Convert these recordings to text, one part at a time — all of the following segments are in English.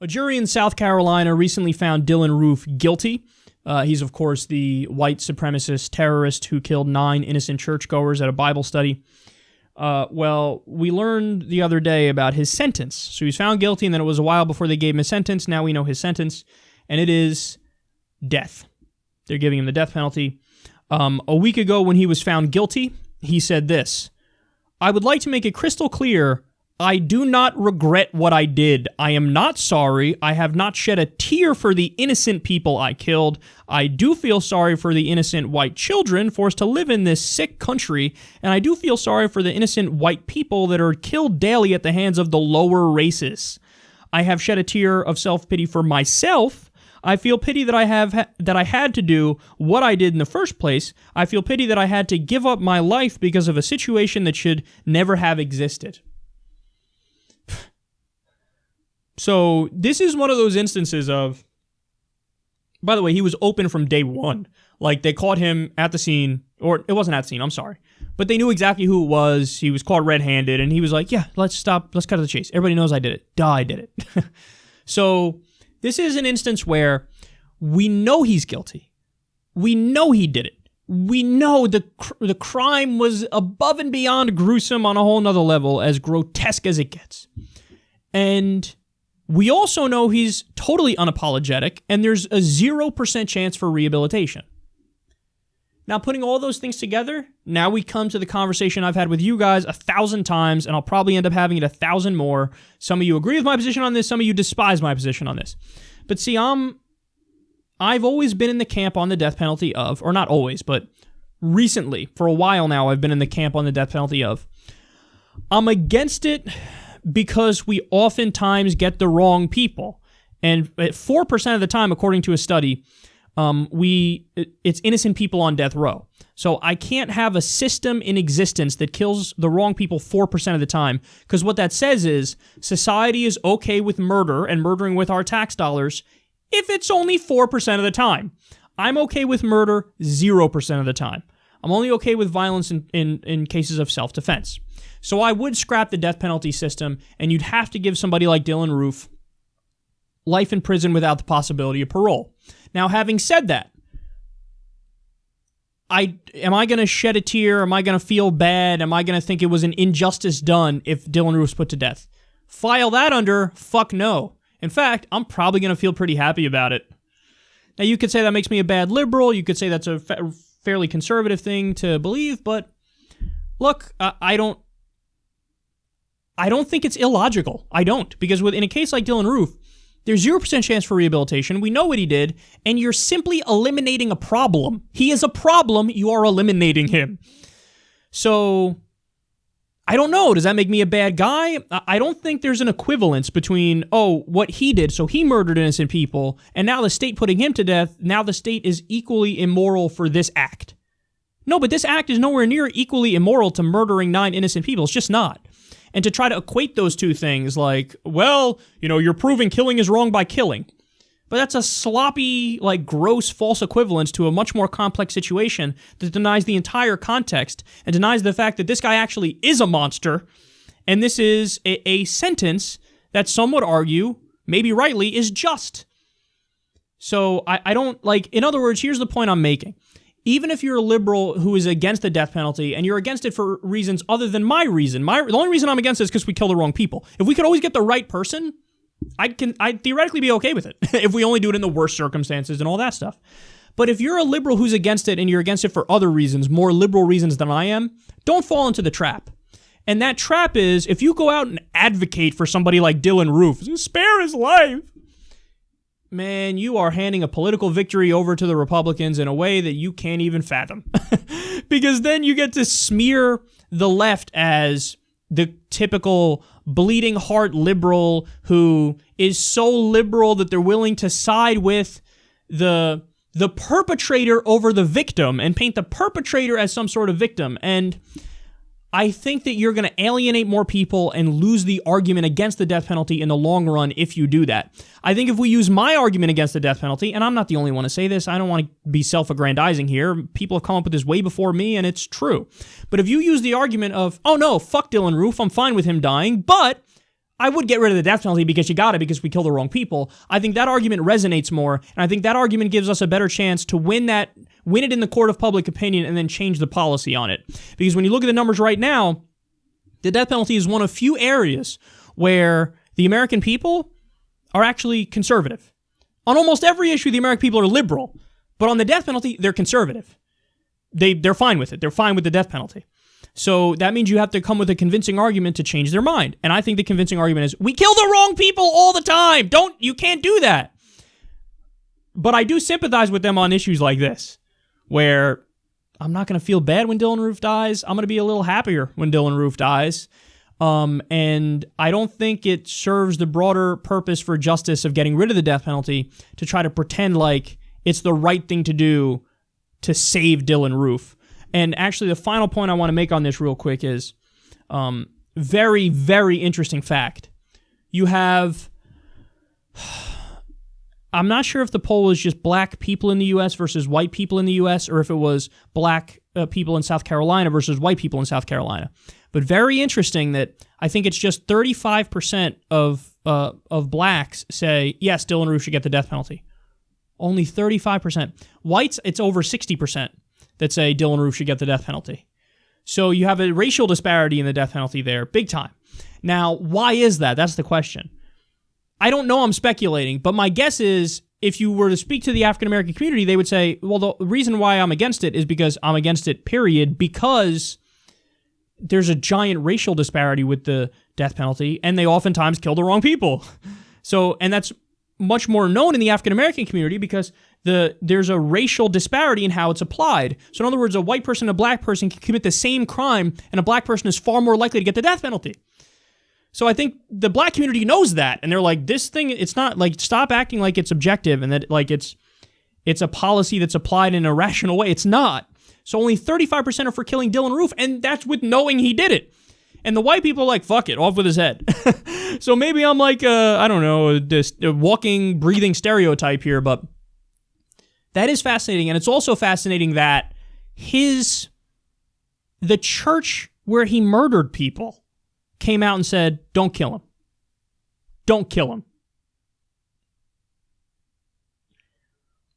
A jury in South Carolina recently found Dylann Roof guilty. He's, of course, the white supremacist terrorist who killed 9 innocent churchgoers at a Bible study. Well, we learned the other day about his sentence. So he was found guilty, and then it was a while before they gave him a sentence. Now we know his sentence, and it is death. They're giving him the death penalty. A week ago when he was found guilty, he said this: "I would like to make it crystal clear, I do not regret what I did. I am not sorry. I have not shed a tear for the innocent people I killed. I do feel sorry for the innocent white children forced to live in this sick country, and I do feel sorry for the innocent white people that are killed daily at the hands of the lower races. I have shed a tear of self-pity for myself. I feel pity that I had to do what I did in the first place. I feel pity that I had to give up my life because of a situation that should never have existed." So this is one of those instances of, by the way, he was open from day one. Like, they caught him at the scene, or it wasn't at the scene, I'm sorry. But they knew exactly who it was. He was caught red-handed, and he was like, yeah, let's cut to the chase. Everybody knows I did it. Duh, I did it. So this is an instance where we know he's guilty. We know he did it. We know the crime was above and beyond gruesome on a whole nother level, as grotesque as it gets. And we also know he's totally unapologetic, and there's a 0% chance for rehabilitation. Now, putting all those things together, now we come to the conversation I've had with you guys 1,000 times, and I'll probably end up having it 1,000 more. Some of you agree with my position on this, some of you despise my position on this. But see, I've always been in the camp on the death penalty of, or not always, but recently, for a while now, I've been in the camp on the death penalty of, I'm against it because we oftentimes get the wrong people. And at 4% of the time, according to a study, it's innocent people on death row. So I can't have a system in existence that kills the wrong people 4% of the time, because what that says is society is okay with murder and murdering with our tax dollars if it's only 4% of the time. I'm okay with murder 0% of the time. I'm only okay with violence in cases of self-defense. So I would scrap the death penalty system, and you'd have to give somebody like Dylann Roof life in prison without the possibility of parole. Now, having said that, am I going to shed a tear? Am I going to feel bad? Am I going to think it was an injustice done if Dylann Roof's put to death? File that under fuck no. In fact, I'm probably going to feel pretty happy about it. Now, you could say that makes me a bad liberal. You could say that's a fairly conservative thing to believe, but look, I don't think it's illogical. I don't. Because in a case like Dylann Roof, there's 0% chance for rehabilitation. We know what he did, and you're simply eliminating a problem. He is a problem. You are eliminating him. So, I don't know. Does that make me a bad guy? I don't think there's an equivalence between, what he did, so he murdered innocent people, and now the state putting him to death, now the state is equally immoral for this act. No, but this act is nowhere near equally immoral to murdering 9 innocent people. It's just not. And to try to equate those two things like, well, you're proving killing is wrong by killing. But that's a sloppy, gross, false equivalence to a much more complex situation that denies the entire context and denies the fact that this guy actually is a monster, and this is a sentence that some would argue, maybe rightly, is just. So I don't, in other words, here's the point I'm making. Even if you're a liberal who is against the death penalty, and you're against it for reasons other than my reason, the only reason I'm against it is because we kill the wrong people. If we could always get the right person, I'd theoretically be okay with it, if we only do it in the worst circumstances and all that stuff. But if you're a liberal who's against it, and you're against it for other reasons, more liberal reasons than I am, don't fall into the trap. And that trap is, if you go out and advocate for somebody like Dylann Roof, spare his life, man, you are handing a political victory over to the Republicans in a way that you can't even fathom. Because then you get to smear the left as the typical bleeding heart liberal who is so liberal that they're willing to side with the perpetrator over the victim and paint the perpetrator as some sort of victim. And I think that you're going to alienate more people and lose the argument against the death penalty in the long run if you do that. I think if we use my argument against the death penalty, and I'm not the only one to say this, I don't want to be self-aggrandizing here. People have come up with this way before me, and it's true. But if you use the argument of, oh no, fuck Dylann Roof, I'm fine with him dying, but I would get rid of the death penalty because you got it because we kill the wrong people. I think that argument resonates more, and I think that argument gives us a better chance to win it in the court of public opinion and then change the policy on it. Because when you look at the numbers right now, the death penalty is one of few areas where the American people are actually conservative. On almost every issue, the American people are liberal, but on the death penalty, they're conservative. They're fine with it. They're fine with the death penalty. So that means you have to come with a convincing argument to change their mind. And I think the convincing argument is, we kill the wrong people all the time. You can't do that. But I do sympathize with them on issues like this, where I'm not going to feel bad when Dylann Roof dies. I'm going to be a little happier when Dylann Roof dies. And I don't think it serves the broader purpose for justice of getting rid of the death penalty to try to pretend like it's the right thing to do to save Dylann Roof. And actually, the final point I want to make on this real quick is very, very interesting fact. You have, I'm not sure if the poll was just black people in the U.S. versus white people in the U.S., or if it was black people in South Carolina versus white people in South Carolina. But very interesting that I think it's just 35% of blacks say, yes, Dylann Roof should get the death penalty. Only 35%. Whites, it's over 60% that say Dylann Roof should get the death penalty. So you have a racial disparity in the death penalty there, big time. Now, why is that? That's the question. I don't know, I'm speculating, but my guess is if you were to speak to the African-American community, they would say, well, the reason why I'm against it is because I'm against it, period, because there's a giant racial disparity with the death penalty, and they oftentimes kill the wrong people. So, and that's much more known in the African-American community because there's a racial disparity in how it's applied. So in other words, a white person and a black person can commit the same crime, and a black person is far more likely to get the death penalty. So I think the black community knows that, and they're like, this thing, it's not, like, stop acting like it's objective and that, like, it's a policy that's applied in a rational way. It's not. So only 35% are for killing Dylann Roof, and that's with knowing he did it. And the white people are like, fuck it, off with his head. So maybe I'm like, I don't know, this walking, breathing stereotype here, but that is fascinating. And it's also fascinating that the church where he murdered people came out and said, don't kill him. Don't kill him.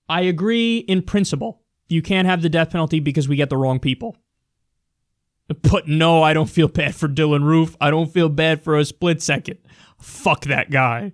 I agree in principle. You can't have the death penalty because we get the wrong people. But no, I don't feel bad for Dylann Roof. I don't feel bad for a split second. Fuck that guy.